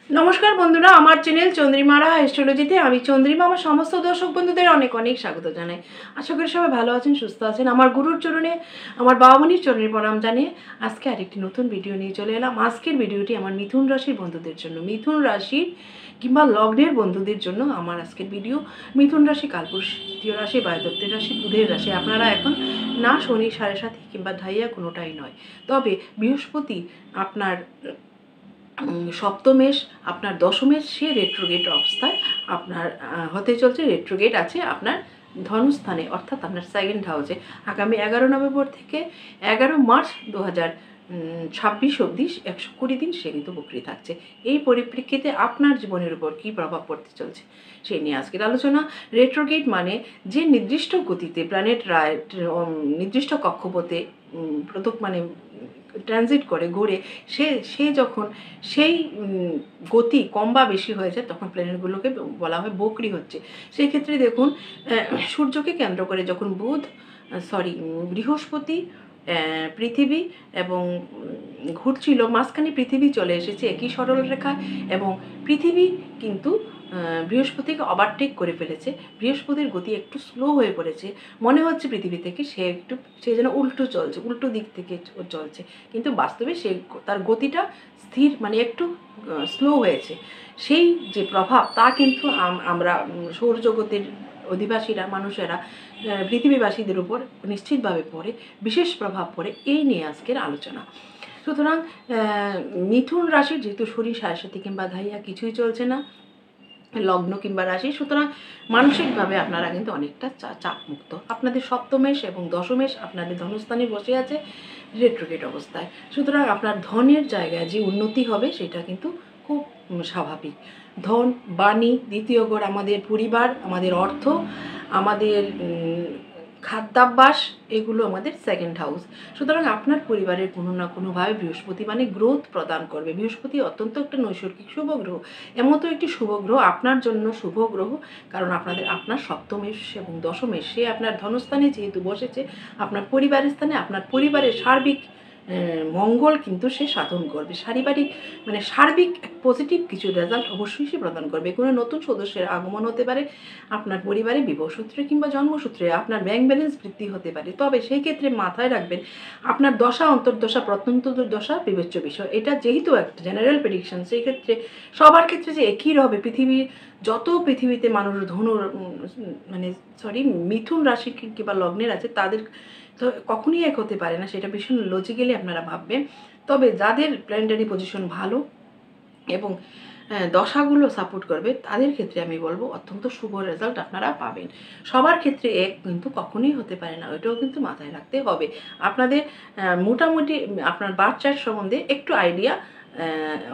নমস্কার বন্ধুরা, আমার চ্যানেল চন্দ্রিমারা অ্যাস্ট্রোলজিতে আমি চন্দ্রিমা আমার সমস্ত দর্শক বন্ধুদের অনেক অনেক স্বাগত জানাই। আশা করি সবাই ভালো আছেন, সুস্থ আছেন। আমার গুরুর চরণে, আমার বাবামণির চরণে প্রণাম জানিয়ে আজকে আরেকটি নতুন ভিডিও নিয়ে চলে এলাম। আজকের ভিডিওটি আমার মিথুন রাশির বন্ধুদের জন্য, মিথুন রাশির কিংবা লগ্নের বন্ধুদের জন্য আমার আজকের ভিডিও। মিথুন রাশি কালপুরুষ, তৃতীয় রাশি বায়ুদত্তের রাশি, বুধের রাশি। আপনারা এখন না শনি 7.5 কিংবা ধাইয়া কোনোটাই নয়, তবে বৃহস্পতি আপনার সপ্তমেশ, আপনার দশমেশ, সে রেট্রোগেট অবস্থায় আপনার হতে চলছে। রেট্রোগেট আছে আপনার ধনুস্থানে, অর্থাৎ আপনার সেকেন্ড হাউসে। আগামী 11 নভেম্বর থেকে 11 মার্চ 2026 অবধি 120 দিন সে কিন্তু বকরি থাকছে। এই পরিপ্রেক্ষিতে আপনার জীবনের উপর কী প্রভাব পড়তে চলছে সেই নিয়ে আজকের আলোচনা। রেট্রোগেট মানে যে নির্দিষ্ট গতিতে প্ল্যানেট নির্দিষ্ট কক্ষপথে মানে ট্রানজিট করে, ঘুরে, সে যখন সেই গতি কম বা বেশি হয়ে যায় তখন প্ল্যানেটগুলোকে বলা হয় বকরি হচ্ছে। সেই ক্ষেত্রে দেখুন, সূর্যকে কেন্দ্র করে যখন বৃহস্পতি, পৃথিবী এবং ঘুরছিল, মাঝখানে পৃথিবী চলে এসেছে একই সরল রেখায়, এবং পৃথিবী কিন্তু বৃহস্পতিকে ওভারটেক করে ফেলেছে। বৃহস্পতির গতি একটু স্লো হয়ে পড়েছে, মনে হচ্ছে পৃথিবী থেকে সে যেন উল্টো দিক থেকে চলছে, কিন্তু বাস্তবে তার গতিটা স্থির, মানে একটু স্লো হয়েছে। সেই যে প্রভাব তা কিন্তু আমরা সৌরজগতের অধিবাসীরা, মানুষেরা, পৃথিবীবাসীদের উপর নিশ্চিতভাবে পড়ে, বিশেষ প্রভাব পড়ে। এই নিয়ে আজকের আলোচনা। সুতরাং মিথুন রাশির যেহেতু শনি 7.5 কিংবা ধাইয়া কিছুই চলছে না, লগ্ন কিংবা রাশি, সুতরাং মানসিকভাবে আপনারা কিন্তু অনেকটা চাপমুক্ত। আপনাদের সপ্তমেশ এবং দশমেশ আপনাদের ধনস্থানে বসে আছে রেট্রোগেট অবস্থায়। সুতরাং আপনার ধনের জায়গায় যে উন্নতি হবে সেটা কিন্তু খুব স্বাভাবিক। ধন, বাণী, দ্বিতীয় ঘর আমাদের পরিবার, আমাদের অর্থ, আমাদের খাদ্যাভ্যাস, এগুলো আমাদের সেকেন্ড হাউস। সুতরাং আপনার পরিবারের কোনো না কোনোভাবে বৃহস্পতি মানে গ্রোথ প্রদান করবে। বৃহস্পতি অত্যন্ত একটা নৈসর্গিক শুভ গ্রহ, এমতো একটি শুভ গ্রহ, আপনার জন্য শুভ গ্রহ, কারণ আপনার সপ্তমেশ এবং দশমেশ সে আপনার ধনস্থানে যেহেতু বসেছে, আপনার পরিবারের স্থানে, আপনার পরিবারের সার্বিক মঙ্গল কিন্তু সে সাধন করবে। সার্বিক পজিটিভ কিছু রেজাল্ট অবশ্যই সে প্রদান করবে। কোনো নতুন সদস্যের আগমন হতে পারে আপনার পরিবারে, বিবাহসূত্রে কিংবা জন্মসূত্রে, আপনার ব্যাংক ব্যালেন্স বৃদ্ধি হতে পারে। তবে সেই ক্ষেত্রে মাথায় রাখবেন, আপনার দশা, অন্তর্দশা, প্রত্যন্তদশা বিবেচ্য বিষয়। এটা যেহেতু একটা জেনারেল প্রেডিকশন, সেই ক্ষেত্রে সবার ক্ষেত্রে যে একই হবে, পৃথিবীতে মানুষ মিথুন রাশি কিংবা লগ্নের আছে তাদের তো কখনই এক হতে পারে না, সেটা ভীষণ লজিক্যালি আপনারা ভাববেন। তবে যাদের প্ল্যানেটারি পজিশন ভালো এবং দশাগুলো সাপোর্ট করবে, তাদের ক্ষেত্রে আমি বলবো অত্যন্ত শুভ রেজাল্ট আপনারা পাবেন। সবার ক্ষেত্রে এক কিন্তু কখনোই হতে পারে না, ওইটাও কিন্তু মাথায় রাখতে হবে। আপনাদের মোটামুটি আপনার বার্থ চার্ট সম্বন্ধে একটু আইডিয়া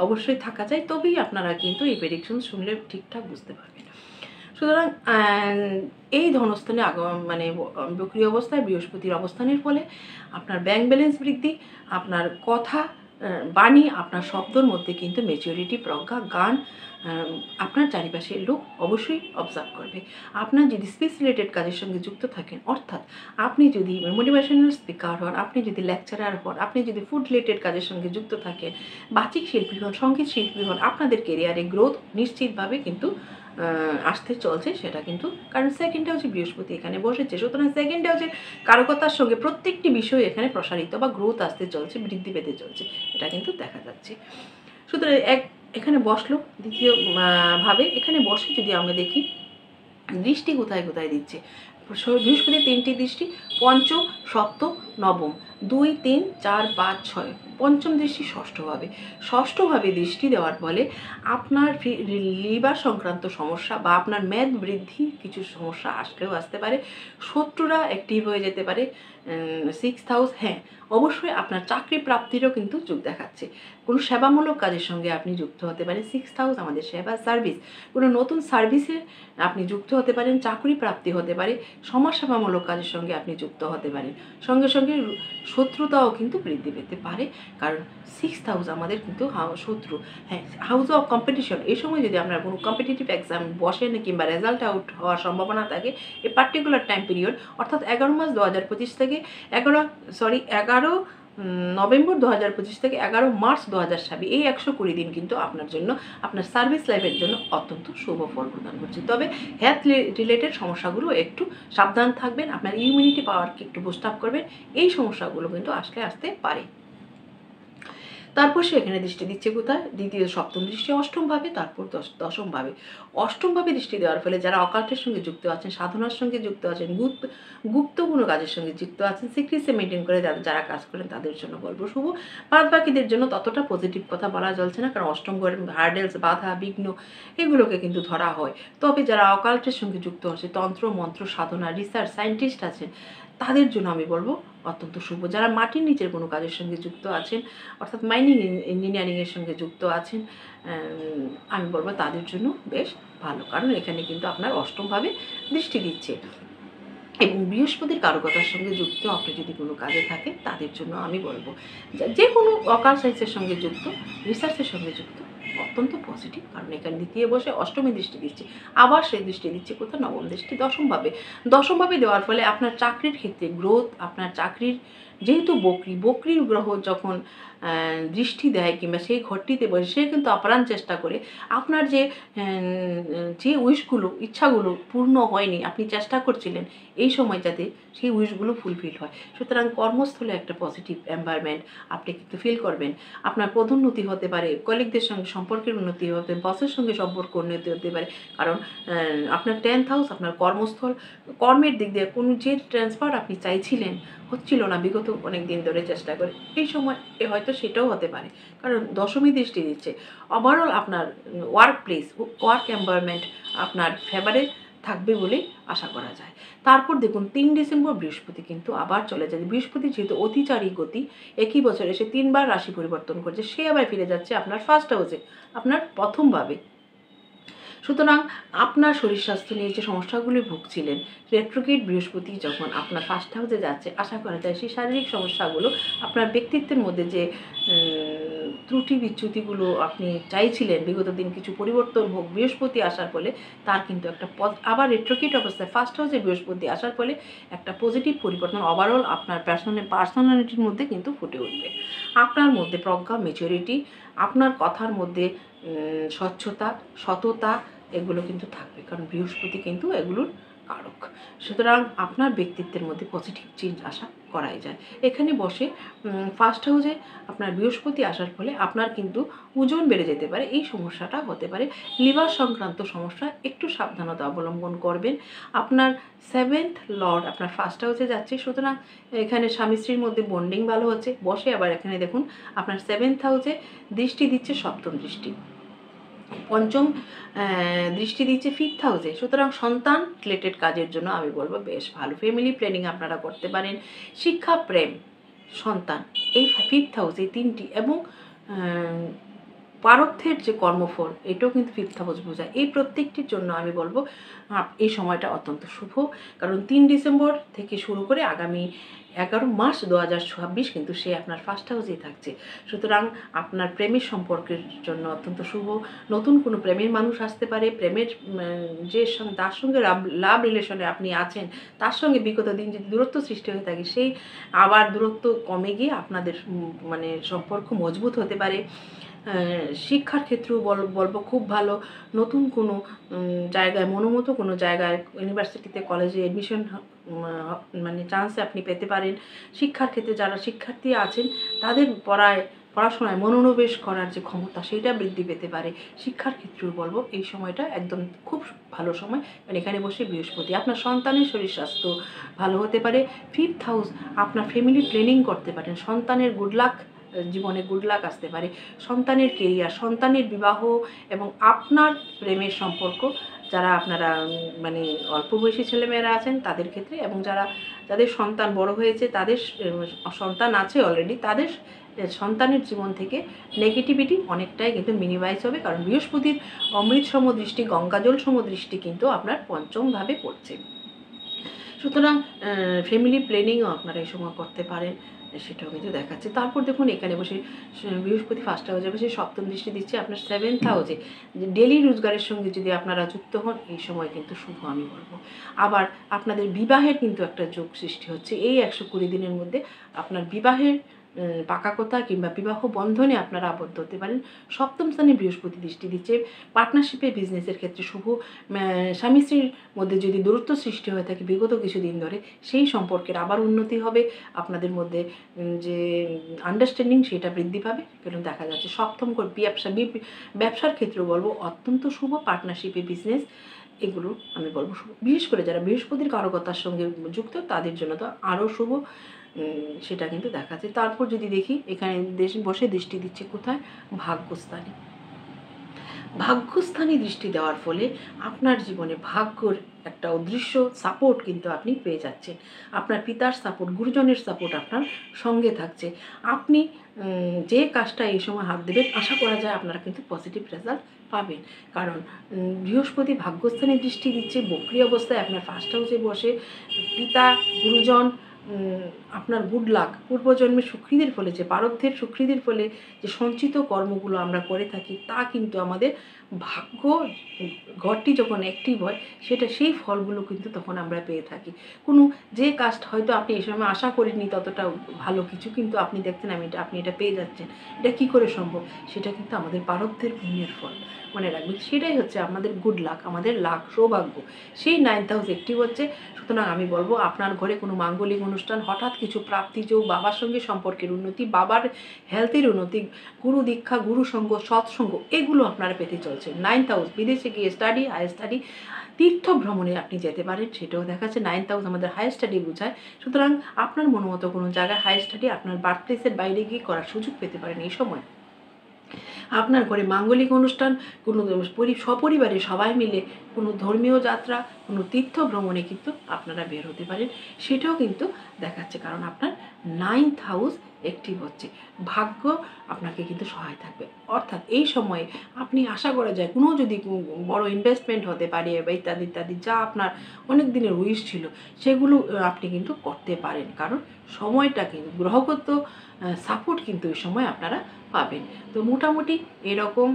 অবশ্যই থাকা চাই, তবেই আপনারা কিন্তু এই প্রেডিকশন শুনলে ঠিকঠাক বুঝতে পারবেন। সুতরাং এই ধনস্থানে বক্রি অবস্থায় বৃহস্পতির অবস্থানের ফলে আপনার ব্যাংক ব্যালেন্স বৃদ্ধি, আপনার কথা, বাণী, আপনার শব্দর মধ্যে কিন্তু ম্যাচুরিটি, প্রজ্ঞা, গান আপনার চারিপাশের লোক অবশ্যই অবজার্ভ করবে। আপনার যদি স্পিচ রিলেটেড কাজের সঙ্গে যুক্ত থাকেন, অর্থাৎ আপনি যদি মোটিভেশনাল স্পিকার হন, আপনি যদি লেকচারার হন, আপনি যদি ফুড রিলেটেড কাজের সঙ্গে যুক্ত থাকেন, বাচিক শিল্পী হন, সঙ্গীত শিল্পী হন, আপনাদের কেরিয়ারে গ্রোথ নিশ্চিতভাবে কিন্তু আসতে চলছে। সেটা কিন্তু কারণ সেকেন্ড হাউসে বৃহস্পতি এখানে বসেছে, সুতরাং সেকেন্ড হাউসের কারকতার সঙ্গে প্রত্যেকটি বিষয় এখানে প্রসারিত বা গ্রোথ আসতে চলছে, বৃদ্ধি পেতে চলছে, এটা কিন্তু দেখা যাচ্ছে। সুতরাং এখানে বসলো দ্বিতীয় ভাবে, এখানে বসে যদি আমরা দেখি দৃষ্টি কোথায় কোথায় দিচ্ছে, বৃহস্পতি 3টি দৃষ্টি, পঞ্চম, সপ্তম, নবম, 2, 3, 4, 5, 6, পঞ্চম দৃষ্টি ষষ্ঠভাবে দৃষ্টি দেওয়ার ফলে আপনার লিভার সংক্রান্ত সমস্যা বা আপনার মেদ বৃদ্ধি কিছু সমস্যা আসতে পারে। শত্রুরা অ্যাক্টিভ হয়ে যেতে পারে। 6th হাউস, হ্যাঁ অবশ্যই আপনার চাকরি প্রাপ্তিরও কিন্তু যোগ দেখাচ্ছে। কোনো সেবামূলক কাজের সঙ্গে আপনি যুক্ত হতে পারেন। 6th হাউস আমাদের সেবা, সার্ভিস, কোনো নতুন সার্ভিসে আপনি যুক্ত হতে পারেন, চাকরি প্রাপ্তি হতে পারে, সমাজসেবামূলক কাজের সঙ্গে আপনি যুক্ত হতে পারেন। সঙ্গে সঙ্গে শত্রুতাও কিন্তু বৃদ্ধি পেতে পারে, কারণ 6th হাউস আমাদের কিন্তু শত্রু, হ্যাঁ হাউস অফ কম্পিটিশন। এই সময় যদি আপনার কোনো কম্পিটিটিভ এক্সাম বসেন কিংবা রেজাল্ট আউট হওয়ার সম্ভাবনা থাকে, এই পার্টিকুলার টাইম পিরিয়ড অর্থাৎ 11 মার্চ 2025 থেকে 11 নভেম্বর 2025 থেকে 11 মার্চ 2026 এই 120 দিন কিন্তু আপনার জন্য, আপনার সার্ভিস লাইফের জন্য অত্যন্ত শুভ ফল প্রদান করছে। তবে হেলথ রিলেটেড সমস্যাগুলো একটু সাবধান থাকবেন, আপনার ইমিউনিটি পাওয়ারকে একটু বুস্ট আপ করবেন, এই সমস্যাগুলো কিন্তু আসতে পারে। তারপর সে এখানে দৃষ্টি দিচ্ছে কোথায়? দ্বিতীয় সপ্তম দৃষ্টি অষ্টমভাবে, তারপর দশমভাবে। অষ্টমভাবে দৃষ্টি দেওয়ার ফলে যারা অকাল্টের সঙ্গে যুক্ত আছেন, সাধনার সঙ্গে যুক্ত আছেন, গুপ্ত কোনো কাজের সঙ্গে যুক্ত আছেন, সিক্রেসি মেনটেন করে যারা কাজ করেন তাদের জন্য বলবো শুভ। বাদ বাকিদের জন্য ততটা পজিটিভ কথা বলা চলছে না, কারণ অষ্টম ঘরের হার্ডেলস, বাধা, বিঘ্ন এগুলোকে কিন্তু ধরা হয়। তবে যারা অকাল্টের সঙ্গে যুক্ত আছে, তন্ত্র মন্ত্র সাধনা, রিসার্চ সায়েন্টিস্ট আছেন, তাদের জন্য আমি বলবো অত্যন্ত শুভ। যারা মাটির নিচের কোনো কাজের সঙ্গে যুক্ত আছেন, অর্থাৎ মাইনিং ইঞ্জিনিয়ারিংয়ের সঙ্গে যুক্ত আছেন, আমি বলবো তাদের জন্য বেশ ভালো, কারণ এখানে কিন্তু আপনার অষ্টমভাবে দৃষ্টি দিচ্ছে। এবং বৃহস্পতির কারকতার সঙ্গে যুক্ত আপনি যদি কোনো কাজে থাকেন তাদের জন্য আমি বলবো যে কোনো অকাল সায়েন্সের সঙ্গে যুক্ত, রিসার্চের সঙ্গে যুক্ত অত্যন্ত পজিটিভ, কারণ এখানে দ্বিতীয় বসে অষ্টমী দৃষ্টি দিচ্ছে, আবার সেই দৃষ্টি দিচ্ছে কোথাও? নবম দৃষ্টি দশমভাবে দেওয়ার ফলে আপনার চাকরির ক্ষেত্রে গ্রোথ, আপনার চাকরির যেহেতু বকরির গ্রহ যখন দৃষ্টি দেয় কিংবা সেই ঘরটিতে বসে সে কিন্তু আপ্রাণ চেষ্টা করে আপনার যে উইশগুলো, ইচ্ছাগুলো পূর্ণ হয়নি, আপনি চেষ্টা করছিলেন এই সময় যাতে সেই উইশগুলো ফুলফিল হয়। সুতরাং কর্মস্থলে একটা পজিটিভ এনভায়রনমেন্ট আপনি কিন্তু ফিল করবেন। আপনার পদোন্নতি হতে পারে, কলিগদের সঙ্গে সম্পর্কের উন্নতি হতে পারে, বসের সঙ্গে সম্পর্ক উন্নতি হতে পারে, কারণ আপনার 10th হাউস আপনার কর্মস্থল, কর্মের দিক দিয়ে কোনো যে ট্রান্সফার আপনি চাইছিলেন হচ্ছিল না বিগত অনেক দিন ধরে চেষ্টা করে, এই সময় হয়তো সেটাও হতে পারে, কারণ দশমী দৃষ্টি দিচ্ছে। ওভারঅল আপনার ওয়ার্ক প্লেস, ওয়ার্ক এনভায়রনমেন্ট আপনার ফেভারে থাকবে বলেই আশা করা যায়। তারপর দেখুন 3 ডিসেম্বর বৃহস্পতি কিন্তু আবার চলে যায়। বৃহস্পতি যেহেতু অতিচারী গতি, একই বছরে সে 3বার রাশি পরিবর্তন করছে, সে আবার ফিরে যাচ্ছে আপনার ফার্স্ট হাউসে, আপনার প্রথমভাবে। সুতরাং আপনার শরীর স্বাস্থ্য নিয়ে যে সমস্যাগুলি ভুগছিলেন, রেট্রোগ্রেড বৃহস্পতি যখন আপনার ফার্স্ট হাউসে যাচ্ছে, আশা করা যায় সেই শারীরিক সমস্যাগুলো, আপনার ব্যক্তিত্বের মধ্যে যে ত্রুটি বিচ্যুতিগুলো আপনি চাইছিলেন বিগত দিন কিছু পরিবর্তন হোক বৃহস্পতি আসার ফলে, তার কিন্তু একটা আবার রেট্রোগ্রেড অবস্থায় ফার্স্ট হাউসে বৃহস্পতি আসার ফলে একটা পজিটিভ পরিবর্তন ওভারঅল আপনার পার্সোনালিটির মধ্যে কিন্তু ফুটে উঠবে। আপনার মধ্যে প্রজ্ঞা, ম্যাচুরিটি, আপনার কথার মধ্যে স্বচ্ছতা, সততা এগুলো কিন্তু থাকবে, কারণ বৃহস্পতি কিন্তু এগুলোর কারক। সুতরাং আপনার ব্যক্তিত্বের মধ্যে পজিটিভ চেঞ্জ আশা করাই যায়। এখানে বসে ফার্স্ট হাউসে আপনার বৃহস্পতি আসার ফলে আপনার কিন্তু ওজন বেড়ে যেতে পারে, এই সমস্যাটা হতে পারে। লিভার সংক্রান্ত সমস্যা, একটু সাবধানতা অবলম্বন করবেন। আপনার 7th লর্ড আপনার ফার্স্ট হাউসে যাচ্ছে, সুতরাং এখানে স্বামী স্ত্রীর মধ্যে বন্ডিং ভালো হচ্ছে। বসে আবার এখানে দেখুন আপনার 7th হাউসে দৃষ্টি দিচ্ছে, সপ্তম দৃষ্টি, পঞ্চম দৃষ্টি দিচ্ছে 5th হাউসে। সুতরাং সন্তান রিলেটেড কাজের জন্য আমি বলবো বেশ ভালো। ফ্যামিলি প্ল্যানিং আপনারা করতে পারেন, শিক্ষা, প্রেম, সন্তান, এই 5th হাউস, এই তিনটি, এবং পারথের যে কর্মফল এটাও কিন্তু 5th হাউস বোঝায়। এই প্রত্যেকটির জন্য আমি বলবো এই সময়টা অত্যন্ত শুভ, কারণ 3 ডিসেম্বর থেকে শুরু করে আগামী 11 মার্চ 2026 কিন্তু সে আপনার ফার্স্ট হাউসেই থাকছে। সুতরাং আপনার প্রেমের সম্পর্কের জন্য অত্যন্ত শুভ। নতুন কোনো প্রেমের মানুষ আসতে পারে, প্রেমের যে তার সঙ্গে লাভ রিলেশনে আপনি আছেন, তার সঙ্গে বিগত দিন যদি দূরত্ব সৃষ্টি হয়ে থাকে, সেই আবার দূরত্ব কমে গিয়ে আপনাদের সম্পর্ক মজবুত হতে পারে। শিক্ষার ক্ষেত্রেও বলবো খুব ভালো। নতুন কোনো জায়গায়, মনোমতো কোনো জায়গায়, ইউনিভার্সিটিতে, কলেজে অ্যাডমিশন চান্সে আপনি পেতে পারেন। শিক্ষার ক্ষেত্রে যারা শিক্ষার্থী আছেন তাদের পড়াশোনায় মনোনিবেশ করার যে ক্ষমতা সেটা বৃদ্ধি পেতে পারে। শিক্ষার ক্ষেত্রেও বলবো এই সময়টা একদম খুব ভালো সময়, কারণ এখানে বসে বৃহস্পতি। আপনার সন্তানের শরীর স্বাস্থ্য ভালো হতে পারে। 5th হাউস আপনার ফ্যামিলি প্ল্যানিং করতে পারেন, সন্তানের গুড লাক, জীবনে গুড লাক আসতে পারে, সন্তানের কেরিয়ার, সন্তানের বিবাহ এবং আপনার প্রেমের সম্পর্ক, যারা আপনারা অল্প বয়সী ছেলেমেয়েরা আছেন তাদের ক্ষেত্রে, এবং যাদের সন্তান বড় হয়েছে, তাদের সন্তান আছে অলরেডি, তাদের সন্তানের জীবন থেকে নেগেটিভিটি অনেকটাই কিন্তু মিনিমাইজ হবে, কারণ বৃহস্পতির অমৃত সম দৃষ্টি, গঙ্গাজল সম দৃষ্টি কিন্তু আপনার পঞ্চমভাবে পড়ছে। সুতরাং ফ্যামিলি প্ল্যানিংও আপনারা এই সময় করতে পারেন, সেটাও কিন্তু দেখাচ্ছে। তারপর দেখুন এখানে বসে বৃহস্পতি ফার্স্ট হাউসে বসে সপ্তম দৃষ্টি দিচ্ছে আপনার 7th হাউসে। ডেলি রোজগারের সঙ্গে যদি আপনারা যুক্ত হন এই সময় কিন্তু শুভ আমি বলবো। আবার আপনাদের বিবাহের কিন্তু একটা যোগ সৃষ্টি হচ্ছে এই 120 দিনের মধ্যে। আপনার বিবাহের পাকা কথা কিংবা বিবাহ বন্ধনে আপনারা আবদ্ধ হতে পারেন। সপ্তম স্থানে বৃহস্পতি দৃষ্টি দিচ্ছে। পার্টনারশিপে বিজনেসের ক্ষেত্রে শুভ। স্বামী স্ত্রীর মধ্যে যদি দূরত্ব সৃষ্টি হয়ে থাকে বিগত কিছুদিন ধরে, সেই সম্পর্কের আবার উন্নতি হবে। আপনাদের মধ্যে যে আন্ডারস্ট্যান্ডিং সেটা বৃদ্ধি পাবে। কারণ দেখা যাচ্ছে সপ্তম ঘর ব্যবসার ক্ষেত্রেও বলবো অত্যন্ত শুভ। পার্টনারশিপে বিজনেস এগুলো আমি বলবো শুভ। বিশেষ করে যারা বৃহস্পতির কারকতার সঙ্গে যুক্ত তাদের জন্য তো আরও শুভ, সেটা কিন্তু দেখাচ্ছে। তারপর যদি দেখি এখানে বসে দৃষ্টি দিচ্ছে কোথায়, ভাগ্যস্থানে। ভাগ্যস্থানে দৃষ্টি দেওয়ার ফলে আপনার জীবনে ভাগ্যর একটা অদৃশ্য সাপোর্ট কিন্তু আপনি পেয়ে যাচ্ছেন। আপনার পিতার সাপোর্ট, গুরুজনের সাপোর্ট আপনার সঙ্গে থাকছে। আপনি যে কাজটা এই সময় হাত দেবেন আশা করা যায় আপনারা কিন্তু পজিটিভ রেজাল্ট পাবেন। কারণ বৃহস্পতি ভাগ্যস্থানে দৃষ্টি দিচ্ছে বক্রী অবস্থায় আপনার ফার্স্ট হাউসে বসে। পিতা, গুরুজন, আপনার গুড লাক, পূর্বজন্মের সুকৃতির ফলে, যে প্রারব্ধের সুকৃতির ফলে যে সঞ্চিত কর্মগুলো আমরা করে থাকি তা কিন্তু আমাদের ভাগ্য ঘরটি যখন অ্যাক্টিভ হয় সেটা সেই ফলগুলো কিন্তু তখন আমরা পেয়ে থাকি। কোনো যে কাজটা হয়তো আপনি এই সময় আশা করেননি ততটা ভালো কিছু, কিন্তু আপনি দেখছেন আপনি এটা পেয়ে যাচ্ছেন, এটা কী করে সম্ভব? সেটা কিন্তু আমাদের প্রারব্ধের পুণ্যের ফল। মনে রাখবেন, সেটাই হচ্ছে আমাদের গুড লাক, আমাদের লাক, সৌভাগ্য। সেই 9th হাউস অ্যাক্টিভ হচ্ছে। সুতরাং আমি বলবো আপনার ঘরে কোনো মাঙ্গলিক অনুষ্ঠান, হঠাৎ কিছু প্রাপ্তিযোগ, বাবার সঙ্গে সম্পর্কের উন্নতি, বাবার হেলথের উন্নতি, গুরু দীক্ষা, গুরু সঙ্গ, সৎসঙ্গ এগুলো আপনারা পেতে চলছে। 9th হাউস, বিদেশে গিয়ে স্টাডি, হায়ার স্টাডি, তীর্থ ভ্রমণে আপনি যেতে পারেন, সেটাও দেখাচ্ছে। 9th হাউস আমাদের হায়ার স্টাডি বোঝায়। সুতরাং আপনার মতো কোনো জায়গায় হায়ার স্টাডি আপনার বার্থ প্লেসের বাইরে গিয়ে করার সুযোগ পেতে পারেন এই সময়। আপনার ঘরে মাঙ্গলিক অনুষ্ঠান, কোনো সপরিবারে সবাই মিলে কোনো ধর্মীয় যাত্রা, কোনো তীর্থ ভ্রমণে কিন্তু আপনারা বের হতে পারেন, সেটাও কিন্তু দেখাচ্ছে। কারণ আপনার 9th হাউস অ্যাক্টিভ হচ্ছে। ভাগ্য আপনাকে কিন্তু সহায় থাকবে। অর্থাৎ এই সময়ে আপনি আশা করা যায় কোনো যদি বড় ইনভেস্টমেন্ট হতে পারে বা ইত্যাদি ইত্যাদি, যা আপনার অনেক দিনের উইশ ছিল সেগুলো আপনি কিন্তু করতে পারেন। কারণ সময়টা কিন্তু গ্রহগত সাপোর্ট কিন্তু এই সময় আপনারা পাবেন। তো মোটামুটি এরকম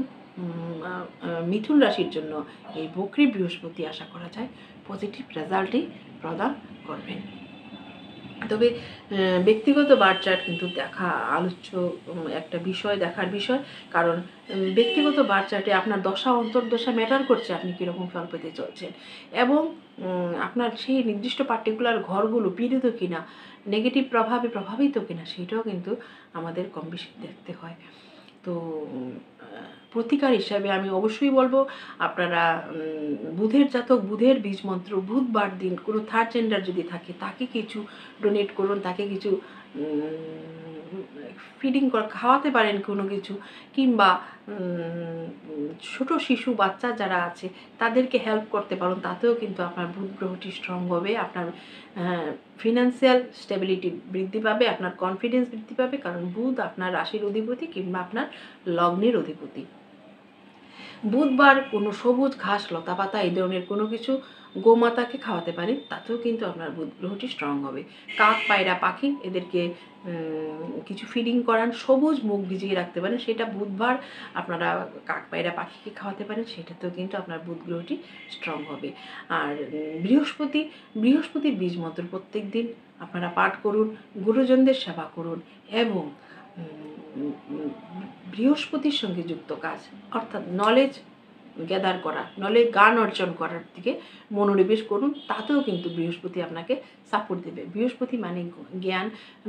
মিথুন রাশির জন্য এই বকরি বৃহস্পতি আশা করা যায় পজিটিভ রেজাল্টই প্রদান করবেন। তবে ব্যক্তিগত বার্থ চার্ট কিন্তু দেখা আলোচ্য একটা বিষয়, দেখার বিষয়। কারণ ব্যক্তিগত বার্থ চার্টে আপনার দশা অন্তর্দশা ম্যাটার করছে আপনি কীরকম ফল পেতে চলছেন, এবং আপনার সেই নির্দিষ্ট পার্টিকুলার ঘরগুলো পীড়িত কিনা, নেগেটিভ প্রভাবে প্রভাবিত কিনা সেটাও কিন্তু আমাদের কম বেশি দেখতে হয়। তো প্রতিকার হিসাবে আমি অবশ্যই বলবো আপনারা বুধের জাতক, বুধের বীজ মন্ত্র, বুধবার দিন কোনো থার্ড জেন্ডার যদি থাকে তাকে কিছু ডোনেট করুন, তাকে কিছু ফিডিং খাওয়াতে পারেন কোনো কিছু, কিংবা ছোট শিশু বাচ্চা যারা আছে তাদেরকে হেল্প করতে পারেন, তাতেও কিন্তু আপনার বুধ গ্রহটি স্ট্রং হবে। আপনার ফিনান্সিয়াল স্টেবিলিটি বৃদ্ধি পাবে, আপনার কনফিডেন্স বৃদ্ধি পাবে। কারণ বুধ আপনার রাশির অধিপতি কিংবা আপনার লগ্নের অধিপতি। বুধবার কোনো সবুজ ঘাস, লতা পাতা এই ধরনের কোনো কিছু গোমাতাকে খাওয়াতে পারেন, তাতেও কিন্তু আপনার বুধ গ্রহটি স্ট্রং হবে। কাক, পায়রা, পাখি এদেরকে কিছু ফিডিং করান, সবুজ মুগ ভিজিয়ে রাখতে পারেন, সেটা বুধবার আপনারা কাক, পায়রা, পাখিকে খাওয়াতে পারেন, সেটাতেও কিন্তু আপনার বুধ গ্রহটি স্ট্রং হবে। আর বৃহস্পতির বীজ মন্ত্র প্রত্যেক দিন আপনারা পাঠ করুন, গুরুজনদের সেবা করুন, এবং বৃহস্পতির সঙ্গে যুক্ত কাজ অর্থাৎ নলেজ গ্যাদার করা, জ্ঞান অর্জন করার দিকে মনোনিবেশ করুন, তাতেও কিন্তু বৃহস্পতি আপনাকে সাপোর্ট দেবে। বৃহস্পতি মানে জ্ঞান,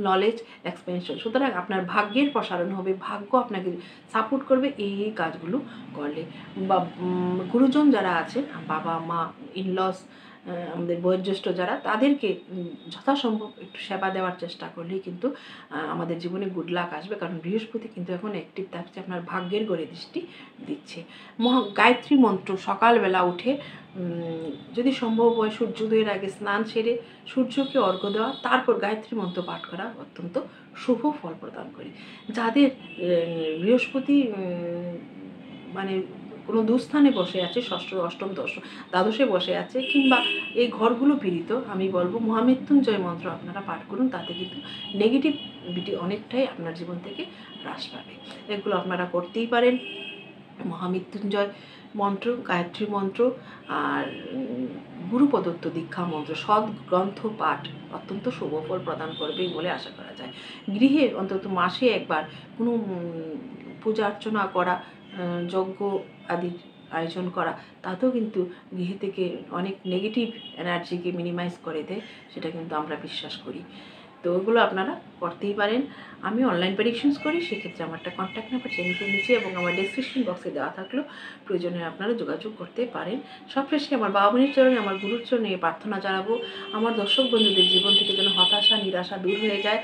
নলেজ, এক্সপেনশন। সুতরাং আপনার ভাগ্যের প্রসারণ হবে, ভাগ্য আপনাকে সাপোর্ট করবে এই কাজগুলো করলে। বা গুরুজন যারা আছে, বাবা মা, ইনলস, আমাদের বয়োজ্যেষ্ঠ যারা, তাদেরকে যথাসম্ভব একটু সেবা দেওয়ার চেষ্টা করলেই কিন্তু আমাদের জীবনে গুড লাক আসবে। কারণ বৃহস্পতি কিন্তু এখন অ্যাক্টিভ থাকছে, আপনার ভাগ্যের গড়ে দৃষ্টি দিচ্ছে। গায়ত্রী মন্ত্র সকালবেলা উঠে যদি সম্ভব হয় সূর্যোদয়ের আগে স্নান সেরে সূর্যকে অর্ঘ্য দেওয়া, তারপর গায়ত্রী মন্ত্র পাঠ করা অত্যন্ত শুভ ফল প্রদান করে। যাদের বৃহস্পতি মানে কোনো দুস্থানে বসে আছে, ষষ্ঠ, অষ্টম, দ্বাদশে বসে আছে, কিংবা এই ঘরগুলো পীড়িত, আমি বলবো মহামৃত্যুঞ্জয় মন্ত্র আপনারা পাঠ করুন, তাতে কিন্তু নেগেটিভিটি অনেকটাই আপনার জীবন থেকে হ্রাস পাবে। এগুলো আপনারা করতেই পারেন। মহামৃত্যুঞ্জয় মন্ত্র, গায়ত্রী মন্ত্র, আর গুরু প্রদত্ত দীক্ষা মন্ত্র সৎ গ্রন্থ পাঠ অত্যন্ত শুভফল প্রদান করবে বলে আশা করা যায়। গৃহে অন্তত মাসে একবার কোনো পূজা অর্চনা করা, যজ্ঞ আদির আয়োজন করা, তাতেও কিন্তু গৃহে থেকে অনেক নেগেটিভ এনার্জিকে মিনিমাইজ করে দেয়, সেটা কিন্তু আমরা বিশ্বাস করি। তো ওগুলো আপনারা করতেই পারেন। আমি অনলাইন প্রেডিকশনস করি, সেক্ষেত্রে আমার একটা কন্ট্যাক্ট নাম্বার চ্যানেলের নিচে এবং আমার ডেসক্রিপশন বক্সে দেওয়া থাকলেও প্রয়োজনে আপনারা যোগাযোগ করতে পারেন। সবশেষে আমার বাবা বোনের চরণে, আমার গুরুর চরণে প্রার্থনা জানাবো আমার দর্শক বন্ধুদের জীবন থেকে যেন হতাশা নিরাশা দূর হয়ে যায়,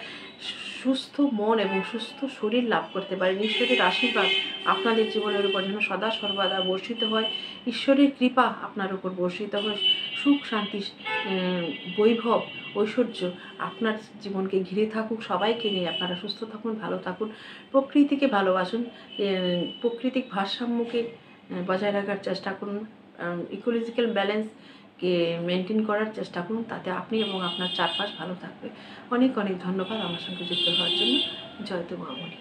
সুস্থ মন এবং সুস্থ শরীর লাভ করতে পারেন। ঈশ্বরের আশীর্বাদ আপনাদের জীবনের উপর যেন সদা সর্বদা বর্ষিত হয়, ঈশ্বরের কৃপা আপনার উপর বর্ষিত হয়, সুখ শান্তি বৈভব ঐশ্বর্য আপনার জীবনকে ঘিরে থাকুক, সবাইকে নিয়ে আপনারা সুস্থ থাকুন, ভালো থাকুন, প্রকৃতিকে ভালোবাসুন, প্রাকৃতিক ভারসাম্যকে বজায় রাখার চেষ্টা করুন, ইকোলজিক্যাল ব্যালেন্সকে মেনটেন করার চেষ্টা করুন, তাতে আপনি এবং আপনার চারপাশ ভালো থাকবে। অনেক অনেক ধন্যবাদ আমার সঙ্গে যুক্ত হওয়ার জন্য। জয়তু মহামণি।